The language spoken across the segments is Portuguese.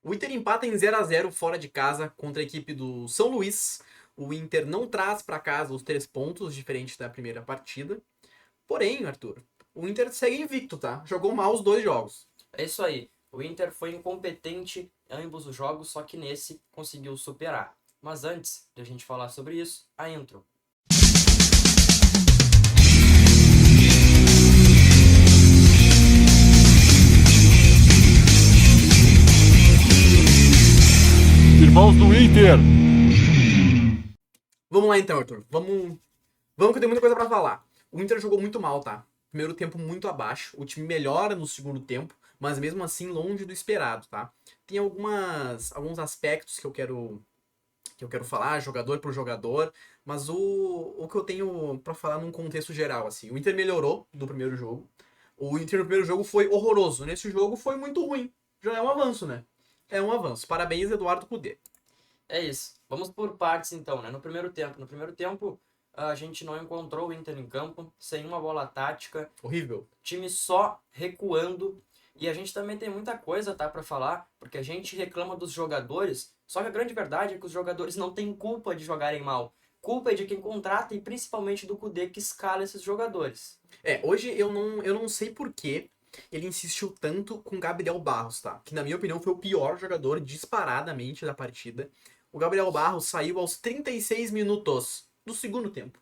O Inter empata em 0-0 fora de casa contra a equipe do São Luís. O Inter não traz para casa os 3 pontos, diferente da primeira partida. Porém, Arthur, o Inter segue invicto, tá? Jogou mal os 2 jogos. É isso aí. O Inter foi incompetente em ambos os jogos, só que nesse conseguiu superar. Mas antes de a gente falar sobre isso, a intro. Irmãos do Inter. Vamos lá então, Arthur. Vamos que eu tenho muita coisa para falar. O Inter jogou muito mal, tá? Primeiro tempo muito abaixo. O time melhora no segundo tempo, mas mesmo assim longe do esperado, tá? Tem alguns aspectos que eu quero falar, jogador por jogador, mas o que eu tenho pra falar num contexto geral, assim, o Inter melhorou do primeiro jogo. O Inter no primeiro jogo foi horroroso. Nesse jogo foi muito ruim. Já é um avanço, né? É um avanço. Parabéns, Eduardo Cudê. É isso. Vamos por partes então, né? No primeiro tempo, a gente não encontrou o Inter em campo, sem uma bola tática, Horrível. time só recuando. E a gente também tem muita coisa, tá, para falar, porque a gente reclama dos jogadores, só que a grande verdade é que os jogadores não têm culpa de jogarem mal. Culpa é de quem contrata e principalmente do Cudê que escala esses jogadores. Hoje eu não sei por que ele insistiu tanto com Gabriel Barros, tá? Que na minha opinião foi o pior jogador disparadamente da partida. O Gabriel Barros saiu aos 36 minutos do segundo tempo.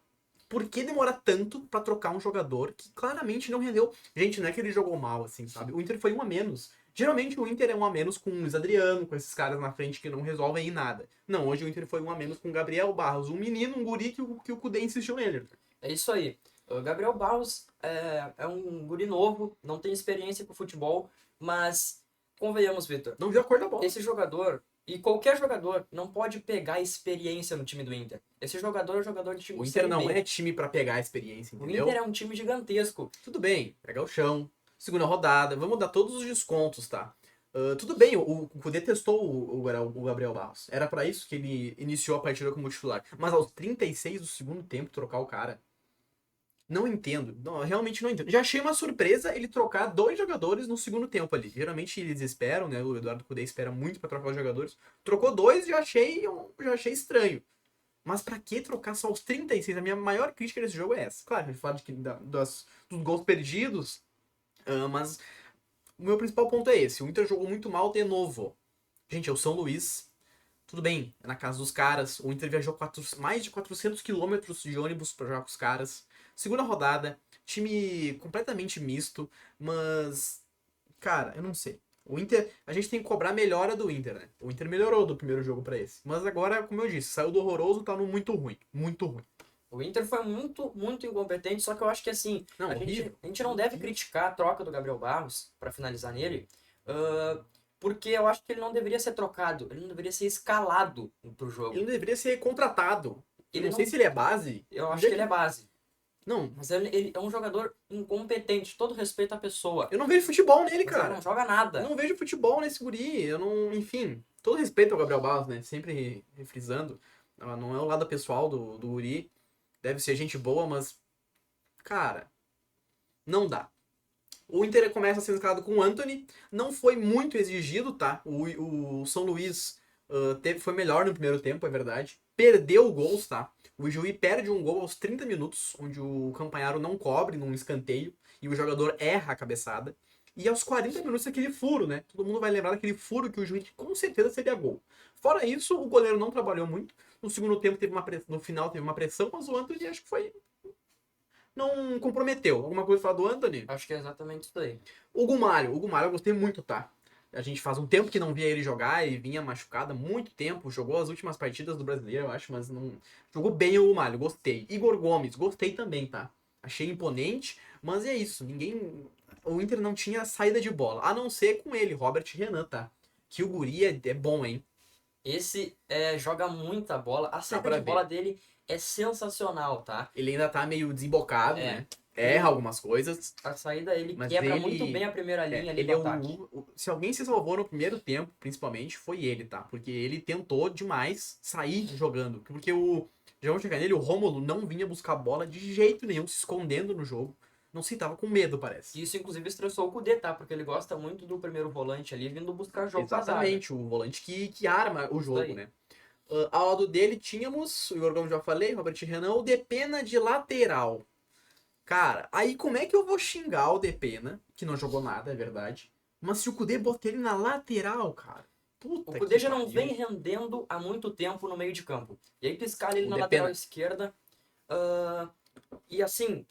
Por que demorar tanto pra trocar um jogador que claramente não rendeu? Gente, não é que ele jogou mal, assim, sabe? O Inter foi um a menos. Geralmente o Inter é um a menos com o Luiz Adriano, com esses caras na frente que não resolvem em nada. Não, hoje o Inter foi um a menos com o Gabriel Barros, um menino, um guri que o Cudê insistiu nele. É isso aí. O Gabriel Barros é um guri novo, não tem experiência com futebol, mas convenhamos, Vitor, Não viu a cor da bola. esse jogador e qualquer jogador não pode pegar experiência no time do Inter. Esse jogador é um jogador de time O de Inter Série não B. é time pra pegar a experiência, O Inter entendeu? é um time gigantesco. Tudo bem, pega o chão. Segunda rodada, vamos dar todos os descontos, tá? Tudo bem, o Cudê testou o Gabriel Barros. Era pra isso que ele iniciou a partida como titular. Mas aos 36 do segundo tempo, trocar o cara. Não entendo. Não, realmente não entendo. Já achei uma surpresa ele trocar 2 jogadores no segundo tempo ali. Geralmente eles esperam, né? O Eduardo Cudê espera muito pra trocar os jogadores. Trocou 2 e já achei estranho. Mas pra que trocar só os 36? A minha maior crítica desse jogo é essa. Claro, a gente fala dos gols perdidos, mas o meu principal ponto é esse. O Inter jogou muito mal de novo. Gente, é o São Luís. Tudo bem, é na casa dos caras. O Inter viajou mais de 400 quilômetros de ônibus pra jogar com os caras. Segunda rodada, time completamente misto, mas, cara, eu não sei. O Inter, a gente tem que cobrar a melhora do Inter, né? O Inter melhorou do primeiro jogo pra esse. Mas agora, como eu disse, saiu do horroroso, tá no muito ruim. Muito ruim. O Inter foi muito, muito incompetente, só que eu acho que assim, Não, a gente, horrível. a gente não deve criticar a troca do Gabriel Barros, para finalizar nele, ah, porque eu acho que ele não deveria ser trocado, ele não deveria ser escalado pro Ele não jogo. deveria ser contratado. Eu Ele não sei não, se ele é base. eu Onde acho é que ele é que... base, Não, mas ele é um jogador incompetente, todo respeito à pessoa, eu não vejo futebol nele, mas ele não cara. joga Eu nada. não vejo futebol nesse guri. Eu não. Enfim. Todo respeito ao Gabriel Barros, né? Sempre refrisando. Não é o lado pessoal do guri. Deve ser gente boa, mas. Cara, não dá. O Inter começa sendo escalado com o Anthony. Não foi muito exigido, tá? O São Luís foi melhor no primeiro tempo, é verdade. Perdeu gols, tá? O Ijuí perde um gol aos 30 minutos, onde o Campanharo não cobre num escanteio e o jogador erra a cabeçada. E aos 40 minutos aquele furo, né? Todo mundo vai lembrar daquele furo que o juiz com certeza seria gol. Fora isso, o goleiro não trabalhou muito. No segundo tempo no final teve uma pressão, mas o Anthony acho que foi não comprometeu. Alguma coisa falar do Anthony? Acho que é exatamente isso aí. O Gumalho eu gostei muito, tá? A gente faz um tempo que não via ele jogar, ele vinha machucado há muito tempo, jogou as últimas partidas do Brasileiro, eu acho, mas não. Jogou bem o Gumalho, gostei. Igor Gomes, gostei também, tá? Achei imponente, mas é isso, ninguém. O Inter não tinha saída de bola, a não ser com ele, Robert Renan, tá? Que o guri é bom, hein? Esse joga muita bola, a Dá saída pra de bola ver. dele é sensacional, tá? Ele ainda tá meio desembocado, É, né? Erra ele, algumas coisas, a saída ele mas quebra muito bem a primeira linha ali ele do é ataque. se alguém se salvou no primeiro tempo, principalmente, foi ele, tá? Porque ele tentou demais sair jogando. Porque já vamos chegar nele, o Rômulo não vinha buscar bola de jeito nenhum, se escondendo no jogo. Não sei, tava com medo, parece. Isso, inclusive, estressou o Kudê, tá? Porque ele gosta muito do primeiro volante ali, vindo buscar jogo pra zaga. Exatamente, o volante que arma o Isso jogo, aí. né? Ao lado dele tínhamos, o Igor Gomes já falei, Robert Renan, o Depena de lateral. Cara, aí como é que eu vou xingar o Depena, que não jogou nada, é verdade, mas se o Kudê bota ele na lateral, cara, puta O Kudê que já não pariu. vem rendendo há muito tempo no meio de campo. E aí piscar ele O na Depena. lateral esquerda. E assim,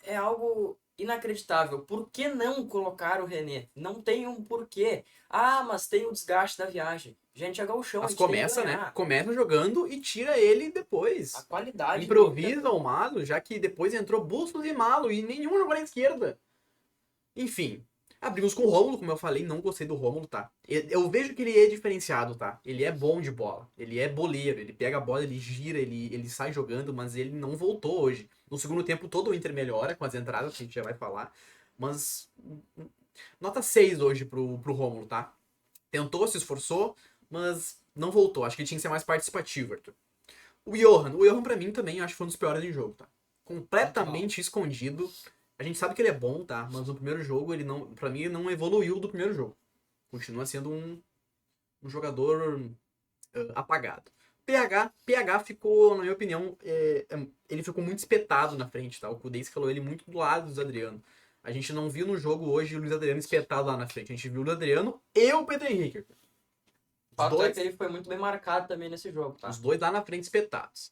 é algo inacreditável. Por que não colocar o René? Não tem um porquê. Ah, mas tem o desgaste da viagem. Gente, é gauchão, a Mas gente tem que começa, né? ganhar. Começa jogando e tira ele A depois. qualidade do Inter. Improvisa o Malo, já que depois entrou Bustos e Malo e nenhum jogou na esquerda. Enfim, abrimos com o Rômulo, como eu falei, não gostei do Rômulo, tá? Eu vejo que ele é diferenciado, tá? Ele é bom de bola, ele é boleiro, ele pega a bola, ele gira, ele sai jogando, mas ele não voltou hoje. No segundo tempo todo o Inter melhora com as entradas, que a gente já vai falar, mas nota 6 hoje pro Rômulo, tá? Tentou, se esforçou, mas não voltou. Acho que ele tinha que ser mais participativo, Arthur. O Johan pra mim também acho que foi um dos piores em jogo, tá? Completamente escondido. A gente sabe que ele é bom, tá? Mas no primeiro jogo ele não, para mim ele não evoluiu do primeiro jogo. Continua sendo um jogador apagado. PH ficou, na minha opinião, ele ficou muito espetado na frente, tá? O Kudê escalou ele muito do lado do Luiz Adriano. A gente não viu no jogo hoje o Luiz Adriano espetado lá na frente. A gente viu o Luiz Adriano e o Pedro Henrique. O fato é que ele foi muito bem marcado também nesse jogo, tá? Os dois lá na frente espetados.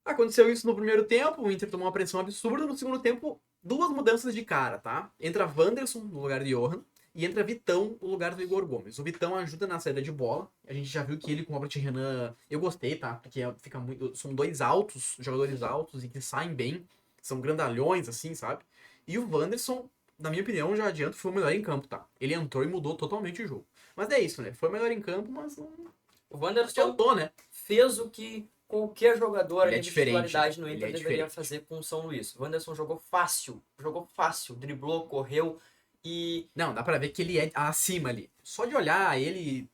Aconteceu isso no primeiro tempo, o Inter tomou uma pressão absurda. No segundo tempo, duas mudanças de cara, tá? Entra Wanderson no lugar de Johan e entra Vitão no lugar do Igor Gomes. O Vitão ajuda na saída de bola. A gente já viu que ele com o Robert Renan, eu gostei, tá? Porque fica muito, são dois altos, jogadores altos e que saem bem, são grandalhões assim, sabe? E o Wanderson, na minha opinião, já adianto, foi o melhor em campo, tá? Ele entrou e mudou totalmente o jogo. Mas é isso, né? Foi o melhor em campo, mas não O Wanderson adiantou, né? fez o que qualquer jogador Ele é ali de diferente, titularidade no ele Inter é deveria diferente. fazer com o São Luís. O Wanderson jogou fácil, driblou, correu e Não, dá pra ver que ele é acima ali. Só de olhar ele.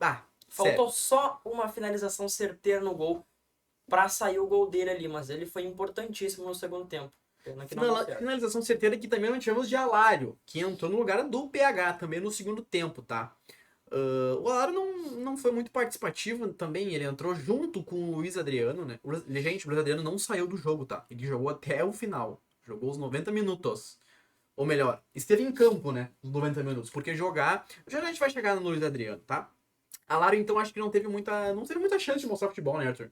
faltou só uma finalização certeira no gol pra sair o gol dele ali, mas ele foi importantíssimo no segundo tempo. Pena que não deu certo. Finalização certeira que também não tivemos de Alário, que entrou no lugar do PH também no segundo tempo, tá? O Alário não foi muito participativo também, ele entrou junto com o Luiz Adriano, né? Gente, o Luiz Adriano não saiu do jogo, tá? Ele jogou até o final. Jogou os 90 minutos. Ou melhor, esteve em campo, né? Os 90 minutos. Porque jogar. Já a gente vai chegar no Luiz Adriano, tá? Alário, então, acho que não teve muita chance de mostrar futebol, né, Arthur?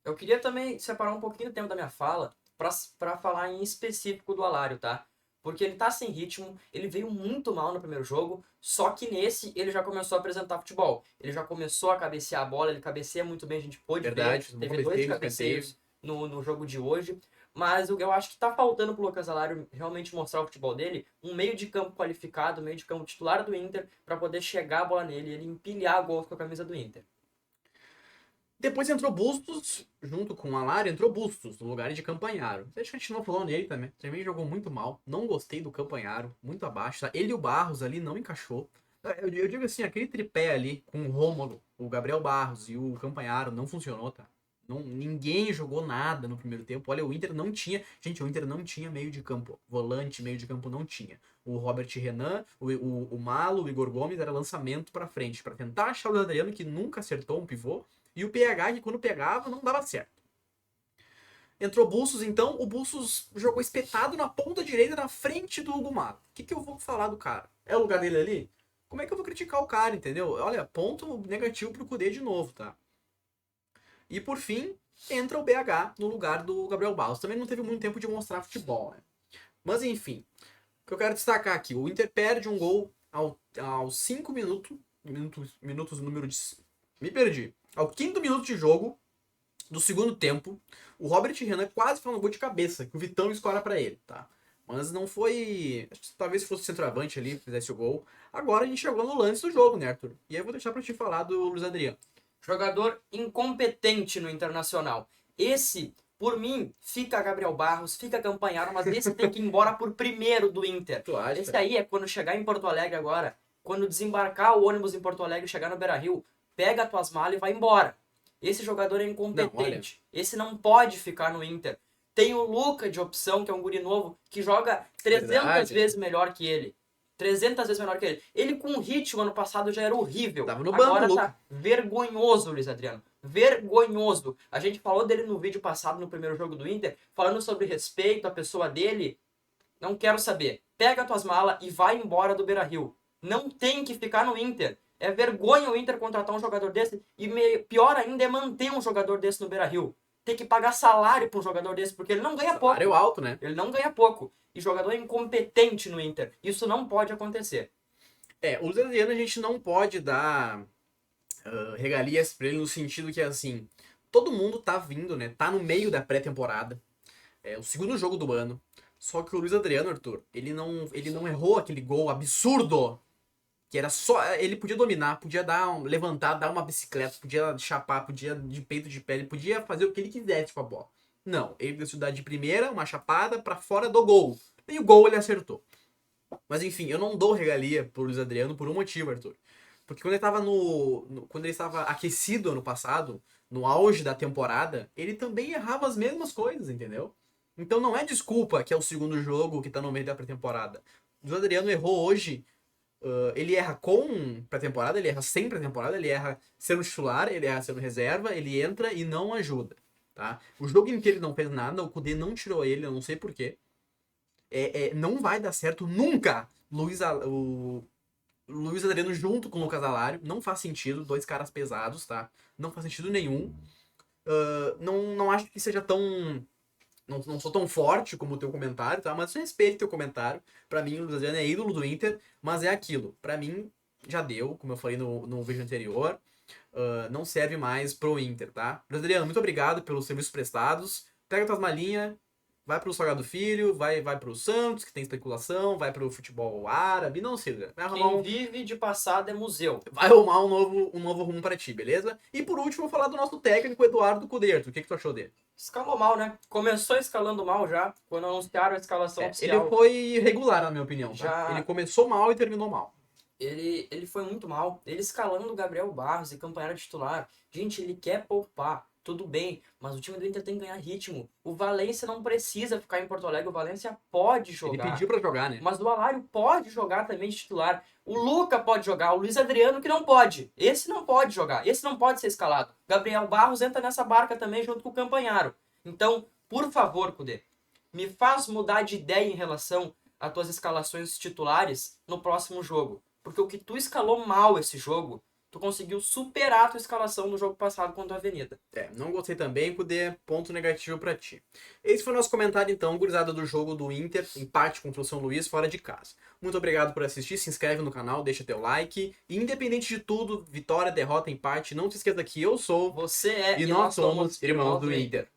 Eu queria também separar um pouquinho do tempo da minha fala pra falar em específico do Alário, tá? Porque ele tá sem ritmo, ele veio muito mal no primeiro jogo, só que nesse ele já começou a apresentar futebol. Ele já começou a cabecear a bola, ele cabeceia muito bem, a gente pôde Verdade, ver. Teve dois cabeceios no jogo de hoje. Mas eu acho que tá faltando pro Lucas Alário realmente mostrar o futebol dele, um meio de campo qualificado, um meio de campo titular do Inter, pra poder chegar a bola nele e ele empilhar gols com a camisa do Inter. Depois entrou Bustos, junto com o Alário, entrou Bustos, no lugar de Campanharo. Acho que a gente não falou nele também. Também jogou muito mal. Não gostei do Campanharo, muito abaixo. Tá? Ele e o Barros ali não encaixou. Eu digo assim, aquele tripé ali com o Rômulo, o Gabriel Barros e o Campanharo não funcionou, tá? Ninguém jogou nada no primeiro tempo. Olha, o Inter não tinha. Gente, o Inter não tinha meio de campo. Volante, meio de campo não tinha. O Robert Renan, o Malo, o Igor Gomes era lançamento pra frente, pra tentar achar o Adriano, que nunca acertou um pivô. E o PH, que quando pegava, não dava certo. Entrou Bustos, então. O Bustos jogou espetado na ponta direita, na frente do Hugo Mato. O que eu vou falar do cara? É o lugar dele ali? Como é que eu vou criticar o cara, entendeu? Olha, ponto negativo pro Kudê de novo, tá? E por fim, entra o BH no lugar do Gabriel Barros. Também não teve muito tempo de mostrar futebol, né? Mas enfim, o que eu quero destacar aqui. O Inter perde um gol aos 5 minutos, número de... Me perdi. Ao 5º minuto de jogo do segundo tempo, o Robert Renan quase faz um gol de cabeça, que o Vitão escora pra ele, tá? Mas não foi... Talvez se fosse o centroavante ali, fizesse o gol. Agora a gente chegou no lance do jogo, né, Arthur? E aí eu vou deixar pra te falar do Luiz Adriano. Jogador incompetente no Internacional. Esse, por mim, fica Gabriel Barros, fica Campanharo, mas esse tem que ir embora por primeiro do Inter. Tu acha? Esse aí é quando chegar em Porto Alegre agora, quando desembarcar o ônibus em Porto Alegre e chegar no Beira-Rio, pega as tuas malas e vai embora. Esse jogador é incompetente. Esse não pode ficar no Inter. Tem o Luca de opção, que é um guri novo, que joga 300 Verdade. vezes melhor que ele. 300 vezes melhor que ele. Ele com o ritmo ano passado já era horrível. Tava no banco, Agora Luca. tá vergonhoso, Luiz Adriano. Vergonhoso. A gente falou dele no vídeo passado, no primeiro jogo do Inter, falando sobre respeito à pessoa dele. Não quero saber. Pega tuas malas e vai embora do Beira-Rio. Não tem que ficar no Inter. É vergonha o Inter contratar um jogador desse e pior ainda é manter um jogador desse no Beira-Rio. Tem que pagar salário para um jogador desse, porque ele não ganha pouco. Salário alto, né? Ele não ganha pouco. E jogador é incompetente no Inter. Isso não pode acontecer. O Luiz Adriano a gente não pode dar regalias pra ele no sentido que, assim, todo mundo tá vindo, né? Tá no meio da pré-temporada. É o segundo jogo do ano. Só que o Luiz Adriano, Arthur, ele não errou aquele gol absurdo. Que era só. Ele podia dominar, podia levantar, dar uma bicicleta, podia chapar, podia de peito de pele, podia fazer o que ele quisesse com a bola. Não, ele decidiu dar de primeira, uma chapada pra fora do gol. E o gol ele acertou. Mas enfim, eu não dou regalia pro Luiz Adriano por um motivo, Arthur. Porque quando ele tava quando ele estava aquecido ano passado, no auge da temporada, ele também errava as mesmas coisas, entendeu? Então não é desculpa que é o segundo jogo que tá no meio da pré-temporada. O Luiz Adriano errou hoje. Ele erra com pré-temporada, ele erra sem pré-temporada, ele erra sendo titular, ele erra sendo reserva, ele entra e não ajuda, tá? O jogo em que ele não fez nada, o Kudê não tirou ele, eu não sei porquê. Não vai dar certo nunca o Luiz Adriano junto com o Lucas Alário. Não faz sentido, dois caras pesados, tá? Não faz sentido nenhum. Não acho que seja tão... Não sou tão forte como o teu comentário, tá? Mas eu respeito o teu comentário. Pra mim, o Luiz Adriano é ídolo do Inter, mas é aquilo. Pra mim, já deu, como eu falei no vídeo anterior. Não serve mais pro Inter, tá? Luiz Adriano, muito obrigado pelos serviços prestados. Pega tuas malinhas, vai pro Salgado Filho, vai pro Santos, que tem especulação, vai pro futebol árabe, não sei, vai arrumar Quem vive de passado é museu. vai arrumar um novo rumo pra ti, beleza? E por último, eu vou falar do nosso técnico, Eduardo Cudê. O que tu achou dele? Escalou mal, né? Começou escalando mal já, quando anunciaram a escalação oficial. Ele foi regular, na minha opinião, tá? Já- Ele começou mal e terminou mal. Ele foi muito mal. Ele escalando o Gabriel Barros e campanha titular. Gente, ele quer poupar. Tudo bem, mas o time do Inter tem que ganhar ritmo. O Valência não precisa ficar em Porto Alegre. O Valência pode Ele jogar. pediu pra jogar, né? Mas o Alário pode jogar também de titular. O Luca pode jogar. O Luiz Adriano que não pode. Esse não pode jogar. Esse não pode ser escalado. Gabriel Barros entra nessa barca também junto com o Campanharo. Então, por favor, Cudê, me faz mudar de ideia em relação às tuas escalações titulares no próximo jogo. Porque o que tu escalou mal esse jogo, tu conseguiu superar a tua escalação no jogo passado contra a Avenida. Não gostei também, Cudê, ponto negativo pra ti. Esse foi o nosso comentário, então, gurizada, do jogo do Inter, empate contra o São Luís, fora de casa. Muito obrigado por assistir, se inscreve no canal, deixa teu like. E independente de tudo, vitória, derrota, empate, não te esqueça que eu sou Você é e nós somos irmãos do Inter.